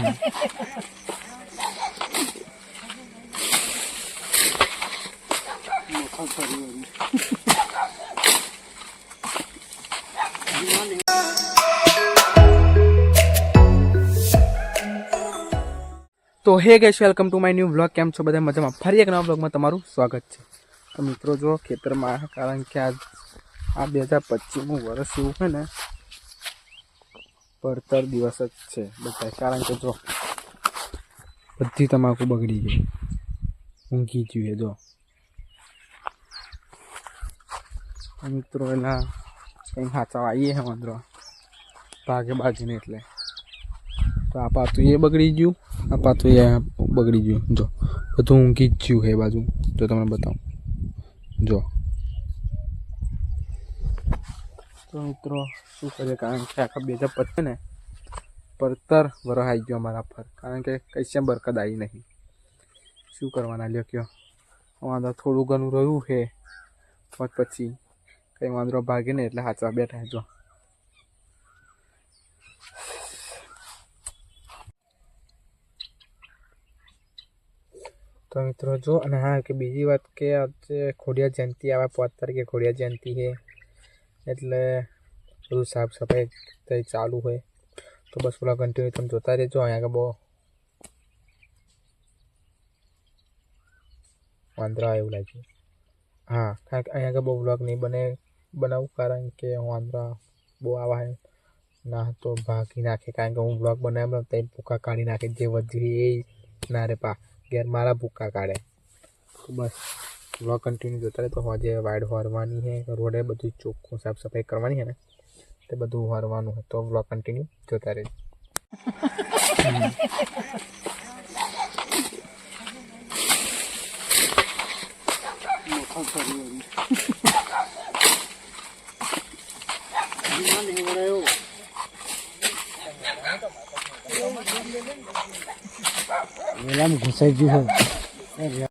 તો હે guys, welcome to my new vlog. કેમ છો બધા? મજામાં? ફરી એક નવા વ્લોગમાં તમારું સ્વાગત છે. તો મિત્રો જો ખેતરમાં, કારણ કે આ 2025નું વર્ષ એવું છે ને, પડતર દિવસ જ છે બધા. કારણ કે જો બધી તમાકુ બગડી ગઈ, ઊંઘી ગયું. જો મિત્રો એના કંઈ હાચા આવીએ હે વાંદરો ભાગે બાજીને, એટલે તો આ પાતું એ બગડી ગયું, આ પાતું એ બગડી ગયું. જો બધું ઊંઘી જ ગયું હે બાજુ. જો તમને બતાવું, જો તો મિત્રો શું કરીએ, કારણ કે આખા 2025 ને પડતર વરસ આવી ગયો અમારા પર. કારણ કે કઈ બરકત આવી નહીં. શું કરવાના લ્યો કયો? વાંદરો થોડું ઘણું રહ્યું છે, પણ પછી કંઈ વાંદરો ભાગે ને એટલે હાચવા બેઠા. જો તો મિત્રો જો, અને હા કે બીજી વાત કે આજે ખોડિયાર જયંતિ આવે, 5 તારીખે ખોડિયાર જયંતિ છે, એટલે બધું સાફ સફાઈ થઈ ચાલુ હોય. તો બસ પૂરા કન્ટિન્યુ તમે જોતા રહેજો. અહીંયા આગળ બહુ વાંદરા એવું લાગ્યું. હા, કારણ કે અહીંયા આગળ બહુ વ્લોગ નહીં બનાવું, કારણ કે વાંદરા બહુ આવા હે ના તો ભાગી નાખે. કારણ કે હું વ્લોગ બનાવ્યો તો ભૂકા કાઢી નાખે, જે વધી એ ના રે પા ઘેર મારા ભૂકા કાઢે. તો બસ વ્લોગ કન્ટિન્યુ જોતા રહે. તો હોજે વાઇડ વારવાની છે, રોડે બધું ચોખ્ખું સાફ સફાઈ કરવાની છે ને, તે બધું વારવાનું હોય. તો વ્લોગ કન્ટિન્યુ જોતા રહેજો. ઘુસાઈ ગયું છે.